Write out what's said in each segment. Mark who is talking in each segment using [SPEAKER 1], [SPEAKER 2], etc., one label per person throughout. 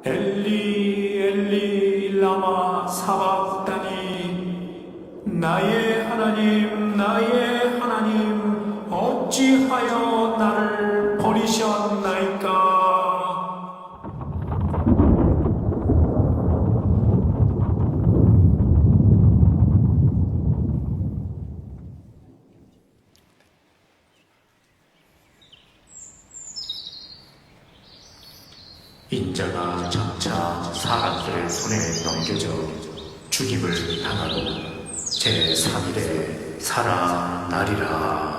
[SPEAKER 1] 엘리 엘리 라마 사박다니 나의 하나님 어찌하여 나를 버리셨나이까.
[SPEAKER 2] 인자가 점차 사람들의 손에 넘겨져 죽임을 당하고 제3일에 살아나리라.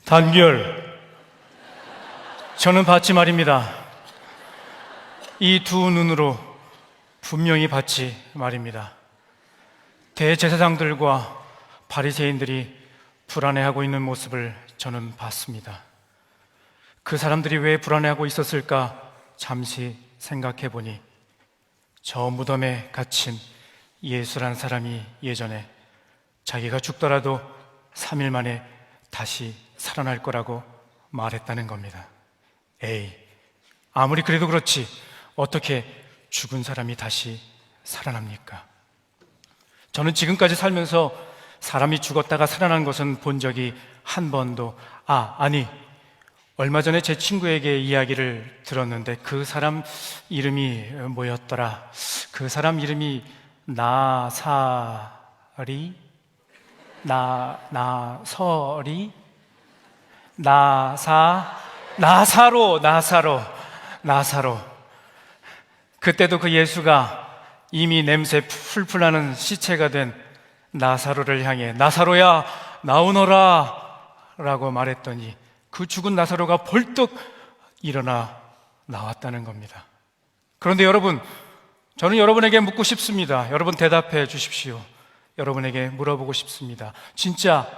[SPEAKER 3] 단결, 저는 봤지 말입니다. 이 두 눈으로 분명히 봤지 말입니다. 대제사장들과 바리새인들이 불안해하고 있는 모습을 저는 봤습니다. 그 사람들이 왜 불안해하고 있었을까 잠시 생각해 보니 저 무덤에 갇힌 예수란 사람이 예전에 자기가 죽더라도 3일 만에 다시 살아날 거라고 말했다는 겁니다. 에이, 아무리 그래도 그렇지 어떻게 죽은 사람이 다시 살아납니까? 저는 지금까지 살면서 사람이 죽었다가 살아난 것은 본 적이 한 번도, 아니, 얼마 전에 제 친구에게 이야기를 들었는데 그 사람 이름이 뭐였더라? 그 사람 이름이 나사리? 나사로. 그때도 그 예수가 이미 냄새 풀풀 나는 시체가 된 나사로를 향해 나사로야 나오너라 라고 말했더니 그 죽은 나사로가 벌떡 일어나 나왔다는 겁니다. 그런데 여러분, 저는 여러분에게 묻고 싶습니다. 여러분 대답해 주십시오. 여러분에게 물어보고 싶습니다. 진짜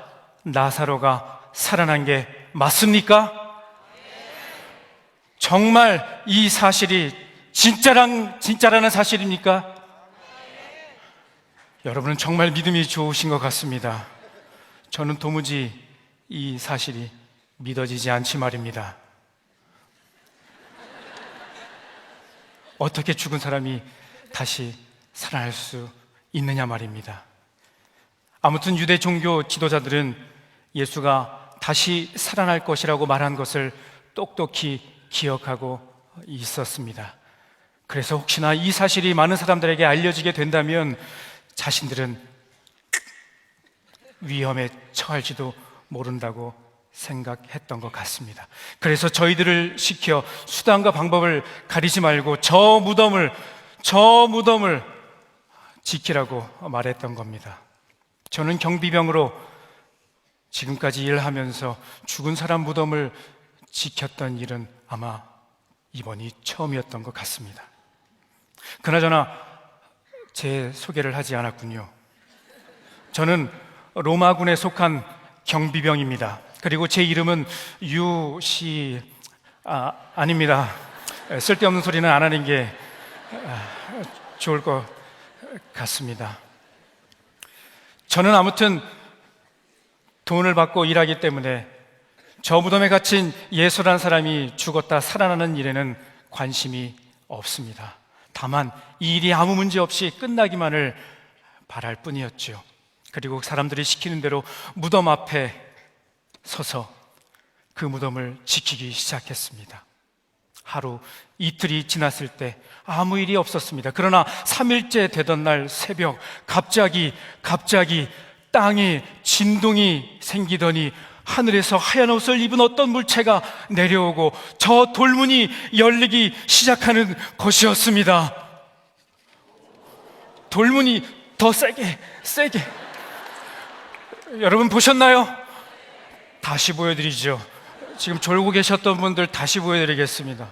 [SPEAKER 3] 나사로가 살아난 게 맞습니까? 정말 이 사실이 진짜라는 사실입니까? 여러분은 정말 믿음이 좋으신 것 같습니다. 저는 도무지 이 사실이 믿어지지 않지 말입니다. 어떻게 죽은 사람이 다시 살아날 수 있느냐 말입니다. 아무튼 유대 종교 지도자들은 예수가 다시 살아날 것이라고 말한 것을 똑똑히 기억하고 있었습니다. 그래서 혹시나 이 사실이 많은 사람들에게 알려지게 된다면 자신들은 위험에 처할지도 모른다고 생각했던 것 같습니다. 그래서 저희들을 시켜 수단과 방법을 가리지 말고 저 무덤을 지키라고 말했던 겁니다. 저는 경비병으로 지금까지 일하면서 죽은 사람 무덤을 지켰던 일은 아마 이번이 처음이었던 것 같습니다. 그나저나 제 소개를 하지 않았군요. 저는 로마군에 속한 경비병입니다. 그리고 제 이름은 아닙니다. 쓸데없는 소리는 안 하는 게 좋을 것 같습니다. 저는 아무튼 돈을 받고 일하기 때문에 저 무덤에 갇힌 예수라는 사람이 죽었다 살아나는 일에는 관심이 없습니다. 다만 이 일이 아무 문제 없이 끝나기만을 바랄 뿐이었죠. 그리고 사람들이 시키는 대로 무덤 앞에 서서 그 무덤을 지키기 시작했습니다. 하루, 이틀이 지났을 때 아무 일이 없었습니다. 그러나 3일째 되던 날 새벽 갑자기 땅에 진동이 생기더니 하늘에서 하얀 옷을 입은 어떤 물체가 내려오고 저 돌문이 열리기 시작하는 것이었습니다. 돌문이 더 세게 여러분 보셨나요? 다시 보여드리죠. 지금 졸고 계셨던 분들 다시 보여드리겠습니다.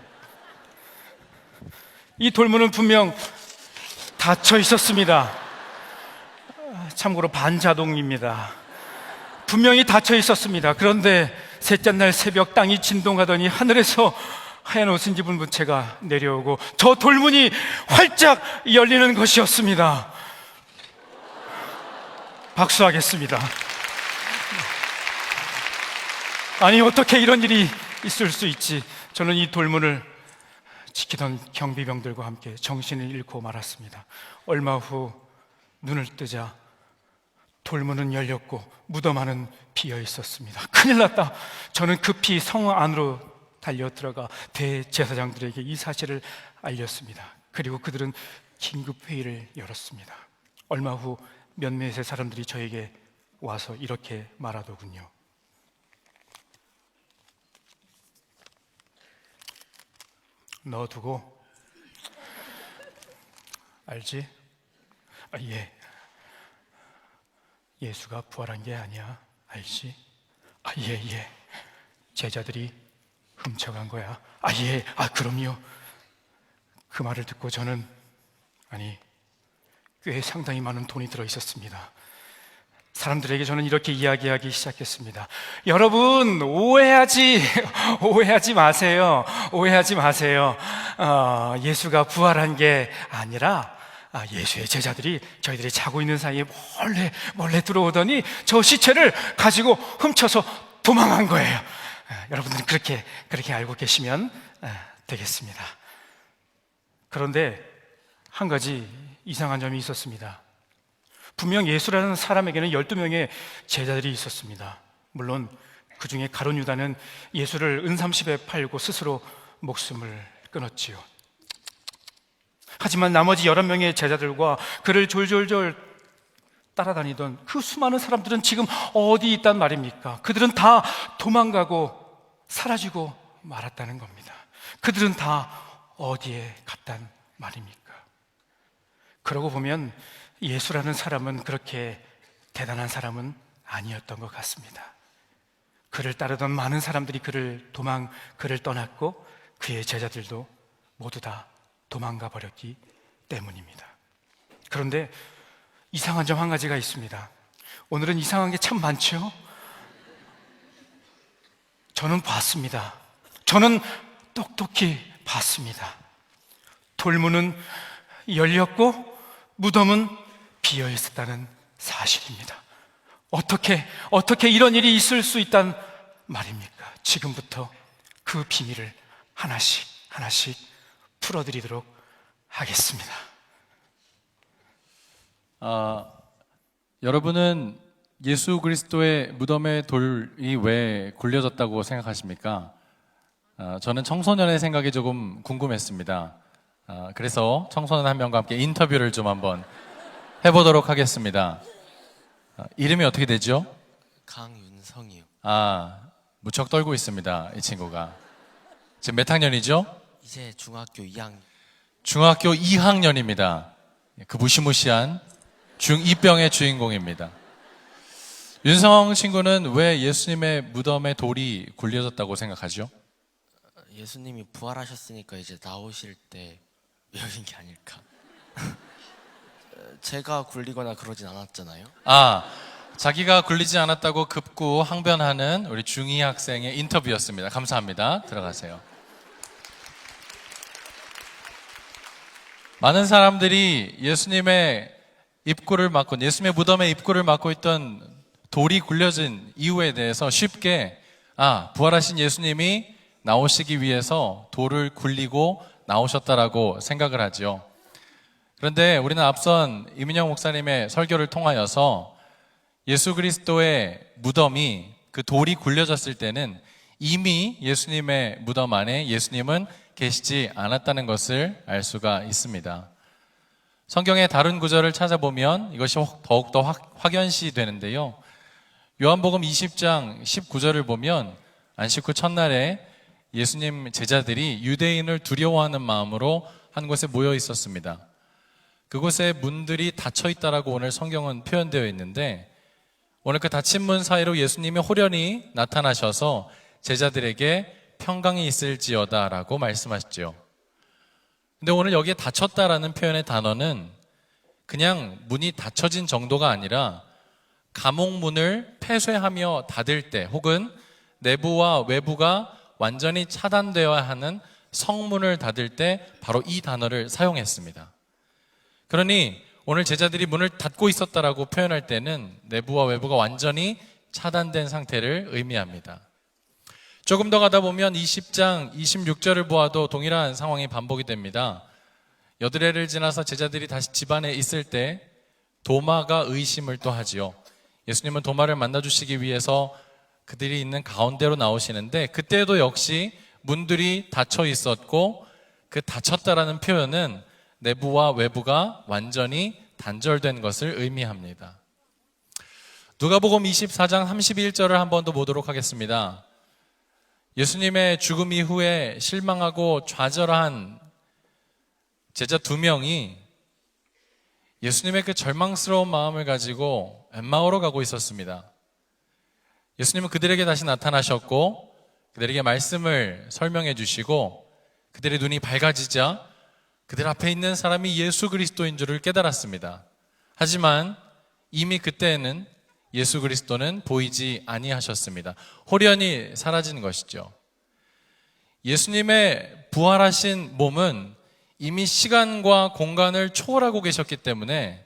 [SPEAKER 3] 이 돌문은 분명 닫혀 있었습니다. 참고로 반자동입니다. 분명히 닫혀 있었습니다. 그런데 셋째 날 새벽 땅이 진동하더니 하늘에서 하얀 옷을 입은 물체가 내려오고 저 돌문이 활짝 열리는 것이었습니다. 박수하겠습니다. 아니, 어떻게 이런 일이 있을 수 있지? 저는 이 돌문을 지키던 경비병들과 함께 정신을 잃고 말았습니다. 얼마 후 눈을 뜨자 돌문은 열렸고 무덤 안은 비어 있었습니다. 큰일 났다. 저는 급히 성 안으로 달려 들어가 대제사장들에게 이 사실을 알렸습니다. 그리고 그들은 긴급 회의를 열었습니다. 얼마 후 몇몇의 사람들이 저에게 와서 이렇게 말하더군요. 너 두고 알지? 예. 예수가 부활한 게 아니야. 알지? 예. 제자들이 훔쳐간 거야. 예. 그럼요. 그 말을 듣고 저는 꽤 상당히 많은 돈이 들어 있었습니다. 사람들에게 저는 이렇게 이야기하기 시작했습니다. 여러분, 오해하지 마세요. 오해하지 마세요. 예수가 부활한 게 아니라 예수의 제자들이 저희들이 자고 있는 사이에 몰래 들어오더니 저 시체를 가지고 훔쳐서 도망한 거예요. 여러분들은 그렇게 알고 계시면 되겠습니다. 그런데 한 가지 이상한 점이 있었습니다. 분명 예수라는 사람에게는 12명의 제자들이 있었습니다. 물론 그 중에 가룟 유다는 예수를 은30에 팔고 스스로 목숨을 끊었지요. 하지만 나머지 11명의 제자들과 그를 졸졸졸 따라다니던 그 수많은 사람들은 지금 어디 있단 말입니까? 그들은 다 도망가고 사라지고 말았다는 겁니다. 그들은 다 어디에 갔단 말입니까? 그러고 보면 예수라는 사람은 그렇게 대단한 사람은 아니었던 것 같습니다. 그를 따르던 많은 사람들이 그를 떠났고 그의 제자들도 모두 다 도망가 버렸기 때문입니다. 그런데 이상한 점 한 가지가 있습니다. 오늘은 이상한 게 참 많죠? 저는 봤습니다. 저는 똑똑히 봤습니다. 돌문은 열렸고 무덤은 비어 있었다는 사실입니다. 어떻게 이런 일이 있을 수 있단 말입니까? 지금부터 그 비밀을 하나씩 풀어드리도록 하겠습니다.
[SPEAKER 4] 여러분은 예수 그리스도의 무덤에 돌이 왜 굴려졌다고 생각하십니까? 저는 청소년의 생각이 조금 궁금했습니다. 그래서 청소년 한 명과 함께 인터뷰를 좀 한번 해보도록 하겠습니다. 이름이 어떻게 되죠?
[SPEAKER 5] 강윤성이요.
[SPEAKER 4] 무척 떨고 있습니다, 이 친구가. 지금 몇 학년이죠?
[SPEAKER 5] 이제 중학교 2학년.
[SPEAKER 4] 중학교 2학년입니다. 그 무시무시한 중2병의 주인공입니다. 윤성 친구는 왜 예수님의 무덤에 돌이 굴려졌다고 생각하죠?
[SPEAKER 5] 예수님이 부활하셨으니까 이제 나오실 때 열린 게 아닐까. 제가 굴리거나 그러진 않았잖아요.
[SPEAKER 4] 자기가 굴리지 않았다고 급구 항변하는 우리 중2 학생의 인터뷰였습니다. 감사합니다. 들어가세요. 많은 사람들이 예수님의 무덤의 입구를 막고 있던 돌이 굴려진 이유에 대해서 쉽게 부활하신 예수님이 나오시기 위해서 돌을 굴리고 나오셨다라고 생각을 하죠. 그런데 우리는 앞선 이민영 목사님의 설교를 통하여서 예수 그리스도의 무덤이 그 돌이 굴려졌을 때는 이미 예수님의 무덤 안에 예수님은 계시지 않았다는 것을 알 수가 있습니다. 성경의 다른 구절을 찾아보면 이것이 더욱더 확연시 되는데요. 요한복음 20장 19절을 보면 안식 후 첫날에 예수님 제자들이 유대인을 두려워하는 마음으로 한 곳에 모여 있었습니다. 그곳에 문들이 닫혀 있다라고 오늘 성경은 표현되어 있는데, 오늘 그 닫힌 문 사이로 예수님이 호련히 나타나셔서 제자들에게 평강이 있을지어다라고 말씀하시죠. 근데 오늘 여기에 닫혔다라는 표현의 단어는 그냥 문이 닫혀진 정도가 아니라 감옥문을 폐쇄하며 닫을 때, 혹은 내부와 외부가 완전히 차단되어야 하는 성문을 닫을 때 바로 이 단어를 사용했습니다. 그러니 오늘 제자들이 문을 닫고 있었다라고 표현할 때는 내부와 외부가 완전히 차단된 상태를 의미합니다. 조금 더 가다 보면 20장 26절을 보아도 동일한 상황이 반복이 됩니다. 여드레를 지나서 제자들이 다시 집안에 있을 때 도마가 의심을 또 하지요. 예수님은 도마를 만나주시기 위해서 그들이 있는 가운데로 나오시는데 그때도 역시 문들이 닫혀 있었고 그 닫혔다라는 표현은 내부와 외부가 완전히 단절된 것을 의미합니다. 누가복음 24장 31절을 한 번 더 보도록 하겠습니다. 예수님의 죽음 이후에 실망하고 좌절한 제자 2명이 예수님의 그 절망스러운 마음을 가지고 엠마오로 가고 있었습니다. 예수님은 그들에게 다시 나타나셨고 그들에게 말씀을 설명해 주시고 그들의 눈이 밝아지자 그들 앞에 있는 사람이 예수 그리스도인 줄을 깨달았습니다. 하지만 이미 그때에는 예수 그리스도는 보이지 아니하셨습니다. 홀연히 사라진 것이죠. 예수님의 부활하신 몸은 이미 시간과 공간을 초월하고 계셨기 때문에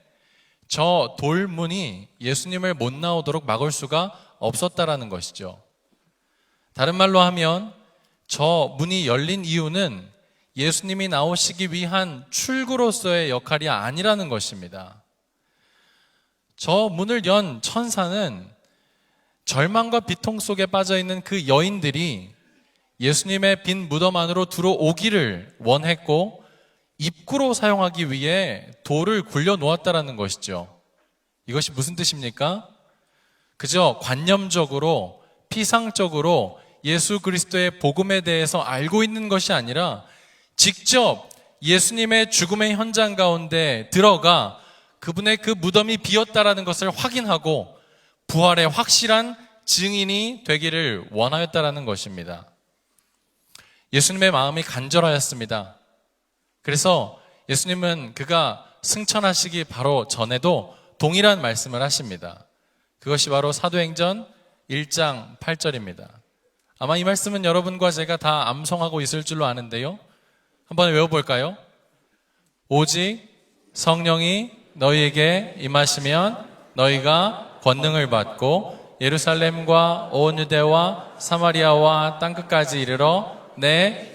[SPEAKER 4] 저 돌문이 예수님을 못 나오도록 막을 수가 없었다라는 것이죠. 다른 말로 하면 저 문이 열린 이유는 예수님이 나오시기 위한 출구로서의 역할이 아니라는 것입니다. 저 문을 연 천사는 절망과 비통 속에 빠져 있는 그 여인들이 예수님의 빈 무덤 안으로 들어오기를 원했고 입구로 사용하기 위해 돌을 굴려 놓았다라는 것이죠. 이것이 무슨 뜻입니까? 그저 관념적으로 피상적으로 예수 그리스도의 복음에 대해서 알고 있는 것이 아니라 직접 예수님의 죽음의 현장 가운데 들어가 그분의 그 무덤이 비었다라는 것을 확인하고 부활의 확실한 증인이 되기를 원하였다라는 것입니다. 예수님의 마음이 간절하였습니다. 그래서 예수님은 그가 승천하시기 바로 전에도 동일한 말씀을 하십니다. 그것이 바로 사도행전 1장 8절입니다. 아마 이 말씀은 여러분과 제가 다 암송하고 있을 줄로 아는데요. 한번 외워볼까요? 오직 성령이 너희에게 임하시면 너희가 권능을 받고 예루살렘과 온 유대와 사마리아와 땅끝까지 이르러 내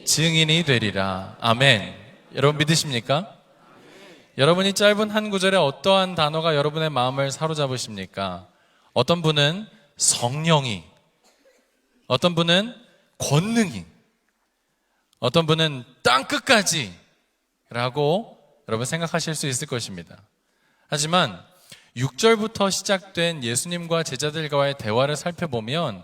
[SPEAKER 4] 증인이 되리라. 아멘. 여러분 믿으십니까? 여러분이 짧은 한 구절에 어떠한 단어가 여러분의 마음을 사로잡으십니까? 어떤 분은 성령이, 어떤 분은 권능이, 어떤 분은 땅끝까지 라고 여러분 생각하실 수 있을 것입니다. 하지만 6절부터 시작된 예수님과 제자들과의 대화를 살펴보면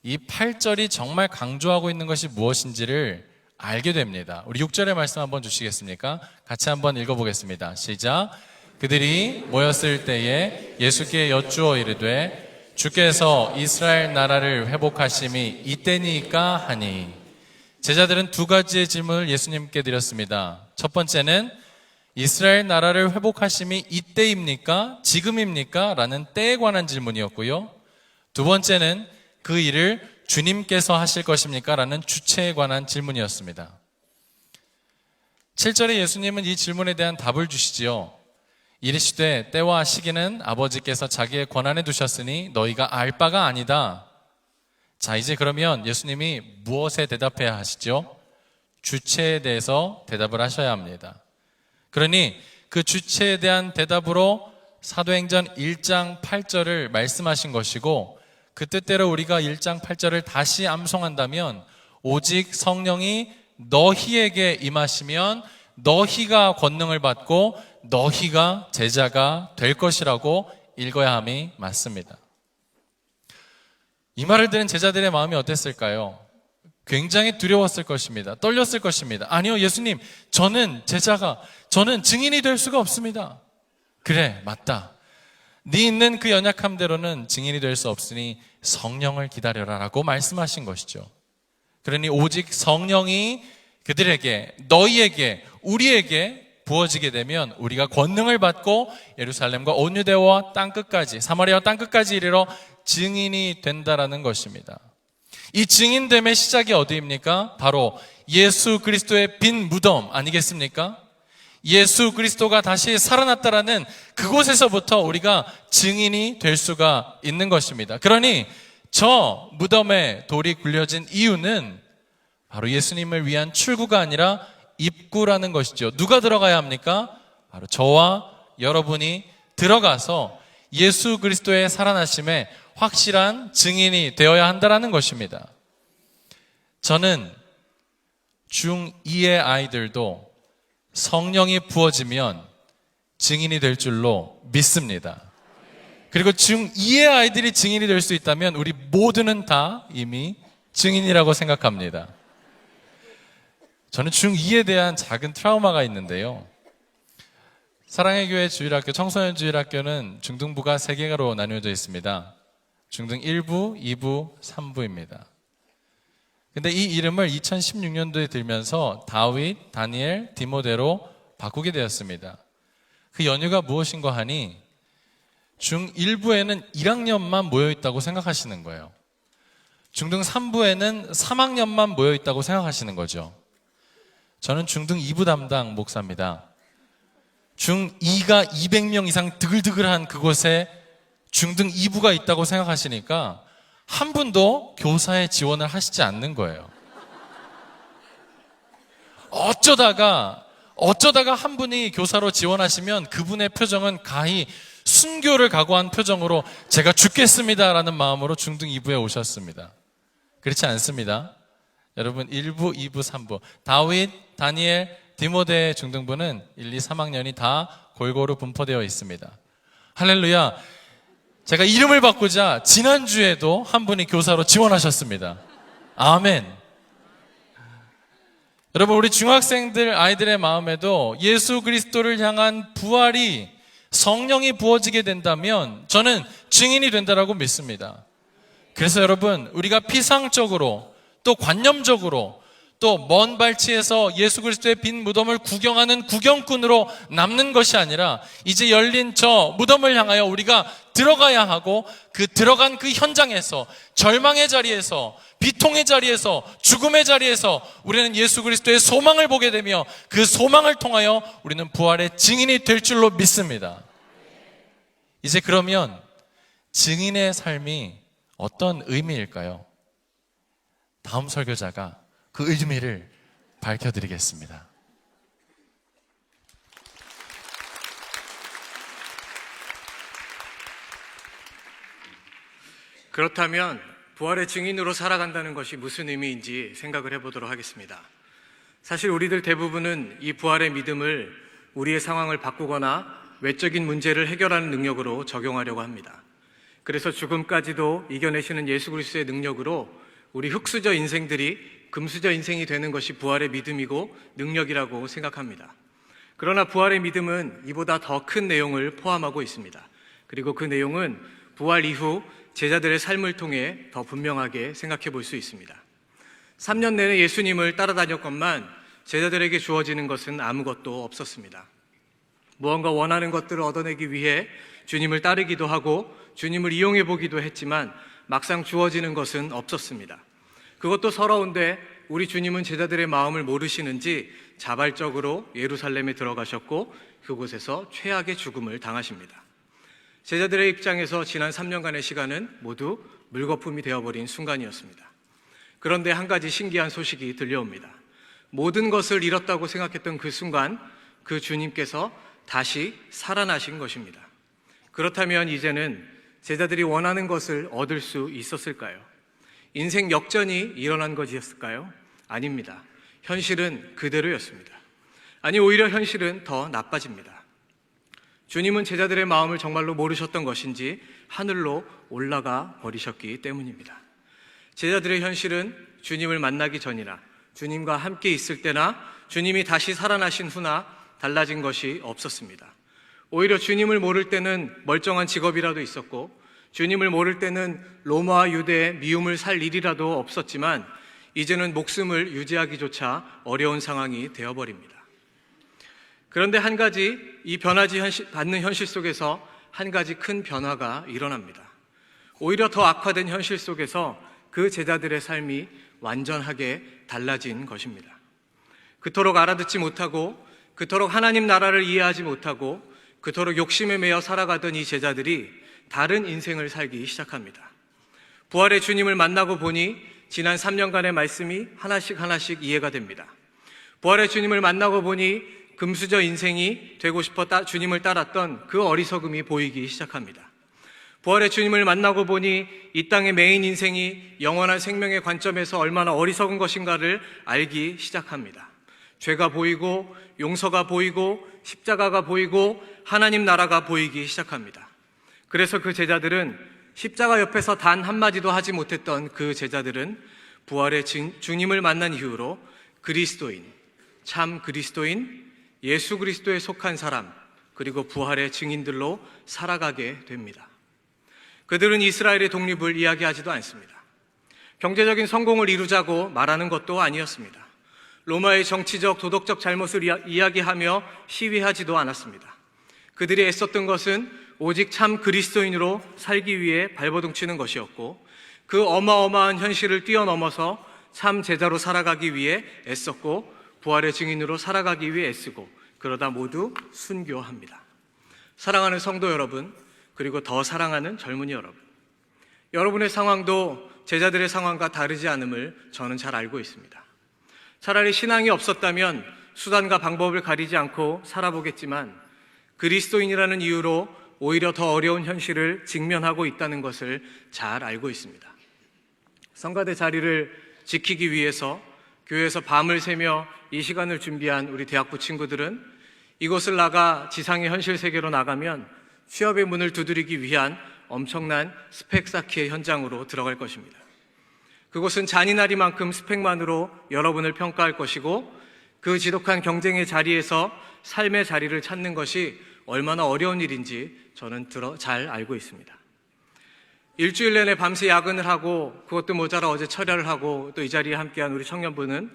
[SPEAKER 4] 이 8절이 정말 강조하고 있는 것이 무엇인지를 알게 됩니다. 우리 6절의 말씀 한번 주시겠습니까? 같이 한번 읽어보겠습니다. 시작. 그들이 모였을 때에 예수께 여쭈어 이르되 주께서 이스라엘 나라를 회복하심이 이때니까 하니. 제자들은 두 가지의 질문을 예수님께 드렸습니다. 첫 번째는 이스라엘 나라를 회복하심이 이때입니까? 지금입니까? 라는 때에 관한 질문이었고요. 두 번째는 그 일을 주님께서 하실 것입니까? 라는 주체에 관한 질문이었습니다. 7절에 예수님은 이 질문에 대한 답을 주시지요. 이르시되 때와 시기는 아버지께서 자기의 권한에 두셨으니 너희가 알 바가 아니다. 자, 이제 그러면 예수님이 무엇에 대답해야 하시죠? 주체에 대해서 대답을 하셔야 합니다. 그러니 그 주체에 대한 대답으로 사도행전 1장 8절을 말씀하신 것이고 그 뜻대로 우리가 1장 8절을 다시 암송한다면 오직 성령이 너희에게 임하시면 너희가 권능을 받고 너희가 제자가 될 것이라고 읽어야 함이 맞습니다. 이 말을 들은 제자들의 마음이 어땠을까요? 굉장히 두려웠을 것입니다. 떨렸을 것입니다. 아니요, 예수님, 저는 증인이 될 수가 없습니다. 그래, 맞다. 네 있는 그 연약함대로는 증인이 될 수 없으니 성령을 기다려라 라고 말씀하신 것이죠. 그러니 오직 성령이 그들에게, 너희에게, 우리에게 부어지게 되면 우리가 권능을 받고 예루살렘과 온 유대와 땅끝까지, 사마리아와 땅끝까지 이르러 증인이 된다라는 것입니다. 이 증인됨의 시작이 어디입니까? 바로 예수 그리스도의 빈 무덤 아니겠습니까? 예수 그리스도가 다시 살아났다라는 그곳에서부터 우리가 증인이 될 수가 있는 것입니다. 그러니 저 무덤에 돌이 굴려진 이유는 바로 예수님을 위한 출구가 아니라 입구라는 것이죠. 누가 들어가야 합니까? 바로 저와 여러분이 들어가서 예수 그리스도의 살아나심에 확실한 증인이 되어야 한다는 것입니다. 저는 중2의 아이들도 성령이 부어지면 증인이 될 줄로 믿습니다. 그리고 중2의 아이들이 증인이 될 수 있다면 우리 모두는 다 이미 증인이라고 생각합니다. 저는 중2에 대한 작은 트라우마가 있는데요. 사랑의 교회 주일학교, 청소년 주일학교는 중등부가 3개로 나뉘어져 있습니다. 중등 1부, 2부, 3부입니다. 근데 이 이름을 2016년도에 들면서 다윗, 다니엘, 디모데로 바꾸게 되었습니다. 그 연유가 무엇인가 하니 중1부에는 1학년만 모여있다고 생각하시는 거예요. 중등 3부에는 3학년만 모여있다고 생각하시는 거죠. 저는 중등 2부 담당 목사입니다. 중2가 200명 이상 드글드글한 그곳에 중등 2부가 있다고 생각하시니까 한 분도 교사에 지원을 하시지 않는 거예요. 어쩌다가 한 분이 교사로 지원하시면 그분의 표정은 가히 순교를 각오한 표정으로 제가 죽겠습니다라는 마음으로 중등 2부에 오셨습니다. 그렇지 않습니다. 여러분 1부, 2부, 3부 다윗, 다니엘, 디모데 중등부는 1, 2, 3학년이 다 골고루 분포되어 있습니다. 할렐루야. 제가 이름을 바꾸자 지난주에도 한 분이 교사로 지원하셨습니다. 아멘. 여러분 우리 중학생들 아이들의 마음에도 예수 그리스도를 향한 부활이 성령이 부어지게 된다면 저는 증인이 된다라고 믿습니다. 그래서 여러분 우리가 피상적으로 또 관념적으로 또 먼 발치에서 예수 그리스도의 빈 무덤을 구경하는 구경꾼으로 남는 것이 아니라 이제 열린 저 무덤을 향하여 우리가 들어가야 하고 그 들어간 그 현장에서 절망의 자리에서 비통의 자리에서 죽음의 자리에서 우리는 예수 그리스도의 소망을 보게 되며 그 소망을 통하여 우리는 부활의 증인이 될 줄로 믿습니다. 이제 그러면 증인의 삶이 어떤 의미일까요? 다음 설교자가 그 의미를 밝혀드리겠습니다.
[SPEAKER 6] 그렇다면 부활의 증인으로 살아간다는 것이 무슨 의미인지 생각을 해보도록 하겠습니다. 사실 우리들 대부분은 이 부활의 믿음을 우리의 상황을 바꾸거나 외적인 문제를 해결하는 능력으로 적용하려고 합니다. 그래서 죽음까지도 이겨내시는 예수 그리스도의 능력으로 우리 흙수저 인생들이 금수저 인생이 되는 것이 부활의 믿음이고 능력이라고 생각합니다. 그러나 부활의 믿음은 이보다 더 큰 내용을 포함하고 있습니다. 그리고 그 내용은 부활 이후 제자들의 삶을 통해 더 분명하게 생각해 볼 수 있습니다. 3년 내내 예수님을 따라다녔건만 제자들에게 주어지는 것은 아무것도 없었습니다. 무언가 원하는 것들을 얻어내기 위해 주님을 따르기도 하고 주님을 이용해 보기도 했지만 막상 주어지는 것은 없었습니다. 그것도 서러운데 우리 주님은 제자들의 마음을 모르시는지 자발적으로 예루살렘에 들어가셨고 그곳에서 최악의 죽음을 당하십니다. 제자들의 입장에서 지난 3년간의 시간은 모두 물거품이 되어버린 순간이었습니다. 그런데 한 가지 신기한 소식이 들려옵니다. 모든 것을 잃었다고 생각했던 그 순간 그 주님께서 다시 살아나신 것입니다. 그렇다면 이제는 제자들이 원하는 것을 얻을 수 있었을까요? 인생 역전이 일어난 것이었을까요? 아닙니다. 현실은 그대로였습니다. 아니, 오히려 현실은 더 나빠집니다. 주님은 제자들의 마음을 정말로 모르셨던 것인지 하늘로 올라가 버리셨기 때문입니다. 제자들의 현실은 주님을 만나기 전이나 주님과 함께 있을 때나 주님이 다시 살아나신 후나 달라진 것이 없었습니다. 오히려 주님을 모를 때는 멀쩡한 직업이라도 있었고 주님을 모를 때는 로마와 유대의 미움을 살 일이라도 없었지만 이제는 목숨을 유지하기조차 어려운 상황이 되어버립니다. 그런데 한 가지 이 변하지 않는 현실 속에서 한 가지 큰 변화가 일어납니다. 오히려 더 악화된 현실 속에서 그 제자들의 삶이 완전하게 달라진 것입니다. 그토록 알아듣지 못하고 그토록 하나님 나라를 이해하지 못하고 그토록 욕심에 매여 살아가던 이 제자들이 다른 인생을 살기 시작합니다. 부활의 주님을 만나고 보니 지난 3년간의 말씀이 하나씩 이해가 됩니다. 부활의 주님을 만나고 보니 금수저 인생이 되고 싶어 주님을 따랐던 그 어리석음이 보이기 시작합니다. 부활의 주님을 만나고 보니 이 땅의 메인 인생이 영원한 생명의 관점에서 얼마나 어리석은 것인가를 알기 시작합니다. 죄가 보이고 용서가 보이고 십자가가 보이고 하나님 나라가 보이기 시작합니다. 그래서 그 제자들은 십자가 옆에서 단 한마디도 하지 못했던 그 제자들은 부활의 주님을 만난 이후로 그리스도인, 참 그리스도인, 예수 그리스도에 속한 사람, 그리고 부활의 증인들로 살아가게 됩니다. 그들은 이스라엘의 독립을 이야기하지도 않습니다. 경제적인 성공을 이루자고 말하는 것도 아니었습니다. 로마의 정치적, 도덕적 잘못을 이야기하며 시위하지도 않았습니다. 그들이 애썼던 것은 오직 참 그리스도인으로 살기 위해 발버둥 치는 것이었고, 그 어마어마한 현실을 뛰어넘어서 참 제자로 살아가기 위해 애썼고, 부활의 증인으로 살아가기 위해 애쓰고, 그러다 모두 순교합니다. 사랑하는 성도 여러분, 그리고 더 사랑하는 젊은이 여러분, 여러분의 상황도 제자들의 상황과 다르지 않음을 저는 잘 알고 있습니다. 차라리 신앙이 없었다면 수단과 방법을 가리지 않고 살아보겠지만, 그리스도인이라는 이유로 오히려 더 어려운 현실을 직면하고 있다는 것을 잘 알고 있습니다. 성가대 자리를 지키기 위해서 교회에서 밤을 새며 이 시간을 준비한 우리 대학부 친구들은 이곳을 나가 지상의 현실 세계로 나가면 취업의 문을 두드리기 위한 엄청난 스펙 쌓기의 현장으로 들어갈 것입니다. 그곳은 잔인하리만큼 스펙만으로 여러분을 평가할 것이고, 그 지독한 경쟁의 자리에서 삶의 자리를 찾는 것이 얼마나 어려운 일인지 저는 잘 알고 있습니다. 일주일 내내 밤새 야근을 하고, 그것도 모자라 어제 철야를 하고 또 이 자리에 함께한 우리 청년부는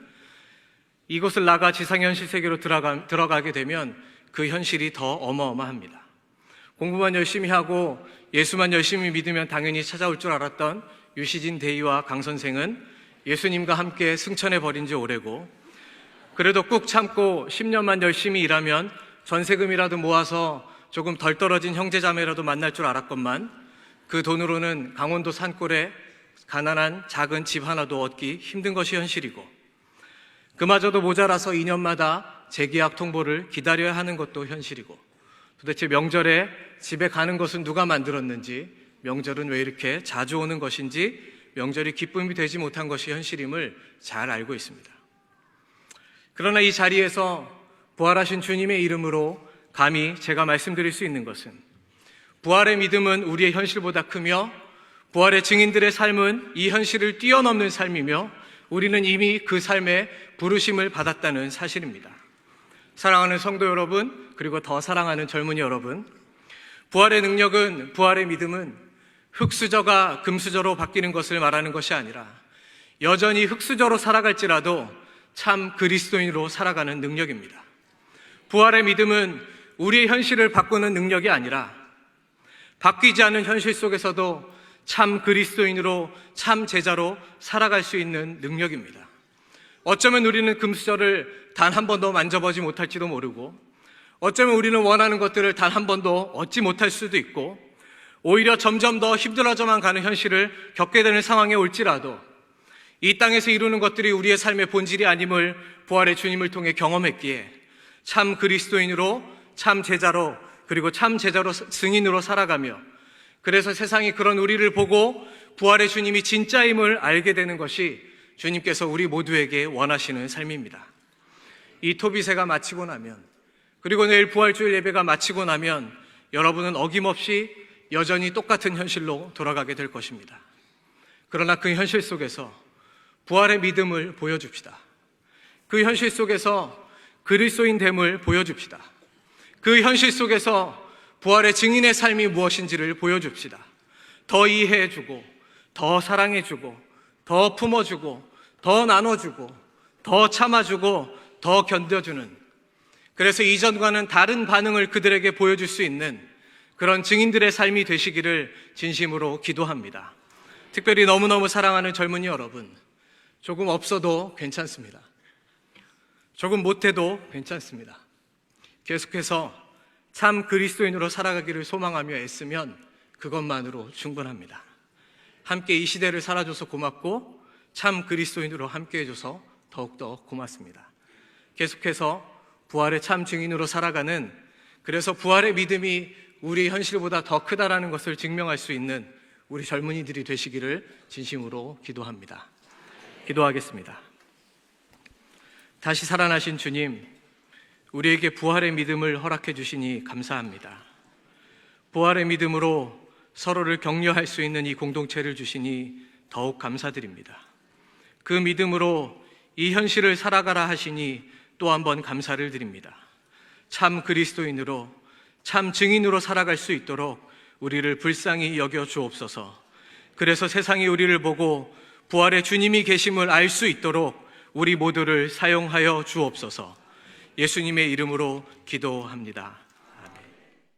[SPEAKER 6] 이곳을 나가 지상현실 세계로 들어가게 되면 그 현실이 더 어마어마합니다. 공부만 열심히 하고 예수만 열심히 믿으면 당연히 찾아올 줄 알았던 유시진 대위와 강 선생은 예수님과 함께 승천해 버린 지 오래고, 그래도 꾹 참고 10년만 열심히 일하면 전세금이라도 모아서 조금 덜 떨어진 형제자매라도 만날 줄 알았건만, 그 돈으로는 강원도 산골에 가난한 작은 집 하나도 얻기 힘든 것이 현실이고, 그마저도 모자라서 2년마다 재계약 통보를 기다려야 하는 것도 현실이고, 도대체 명절에 집에 가는 것은 누가 만들었는지, 명절은 왜 이렇게 자주 오는 것인지, 명절이 기쁨이 되지 못한 것이 현실임을 잘 알고 있습니다. 그러나 이 자리에서 부활하신 주님의 이름으로 감히 제가 말씀드릴 수 있는 것은, 부활의 믿음은 우리의 현실보다 크며 부활의 증인들의 삶은 이 현실을 뛰어넘는 삶이며 우리는 이미 그 삶에 부르심을 받았다는 사실입니다. 사랑하는 성도 여러분, 그리고 더 사랑하는 젊은이 여러분, 부활의 능력은, 부활의 믿음은 흙수저가 금수저로 바뀌는 것을 말하는 것이 아니라 여전히 흙수저로 살아갈지라도 참 그리스도인으로 살아가는 능력입니다. 부활의 믿음은 우리의 현실을 바꾸는 능력이 아니라 바뀌지 않은 현실 속에서도 참 그리스도인으로, 참 제자로 살아갈 수 있는 능력입니다. 어쩌면 우리는 금수저를 단 한 번도 만져보지 못할지도 모르고, 어쩌면 우리는 원하는 것들을 단 한 번도 얻지 못할 수도 있고, 오히려 점점 더 힘들어져만 가는 현실을 겪게 되는 상황에 올지라도 이 땅에서 이루는 것들이 우리의 삶의 본질이 아님을 부활의 주님을 통해 경험했기에 참 그리스도인으로, 참 제자로, 그리고 참 제자로 증인으로 살아가며, 그래서 세상이 그런 우리를 보고 부활의 주님이 진짜임을 알게 되는 것이 주님께서 우리 모두에게 원하시는 삶입니다. 이 토비세가 마치고 나면, 그리고 내일 부활주일 예배가 마치고 나면 여러분은 어김없이 여전히 똑같은 현실로 돌아가게 될 것입니다. 그러나 그 현실 속에서 부활의 믿음을 보여줍시다. 그 현실 속에서 그리스도인됨을 보여줍시다. 그 현실 속에서 부활의 증인의 삶이 무엇인지를 보여줍시다. 더 이해해주고, 더 사랑해주고, 더 품어주고, 더 나눠주고, 더 참아주고, 더 견뎌주는, 그래서 이전과는 다른 반응을 그들에게 보여줄 수 있는 그런 증인들의 삶이 되시기를 진심으로 기도합니다. 특별히 너무너무 사랑하는 젊은이 여러분, 조금 없어도 괜찮습니다. 조금 못해도 괜찮습니다. 계속해서 참 그리스도인으로 살아가기를 소망하며 애쓰면 그것만으로 충분합니다. 함께 이 시대를 살아줘서 고맙고 참 그리스도인으로 함께 해줘서 더욱더 고맙습니다. 계속해서 부활의 참 증인으로 살아가는, 그래서 부활의 믿음이 우리 현실보다 더 크다라는 것을 증명할 수 있는 우리 젊은이들이 되시기를 진심으로 기도합니다. 기도하겠습니다. 다시 살아나신 주님, 우리에게 부활의 믿음을 허락해 주시니 감사합니다. 부활의 믿음으로 서로를 격려할 수 있는 이 공동체를 주시니 더욱 감사드립니다. 그 믿음으로 이 현실을 살아가라 하시니 또 한 번 감사를 드립니다. 참 그리스도인으로, 참 증인으로 살아갈 수 있도록 우리를 불쌍히 여겨 주옵소서. 그래서 세상이 우리를 보고 부활의 주님이 계심을 알 수 있도록 우리 모두를 사용하여 주옵소서. 예수님의 이름으로 기도합니다.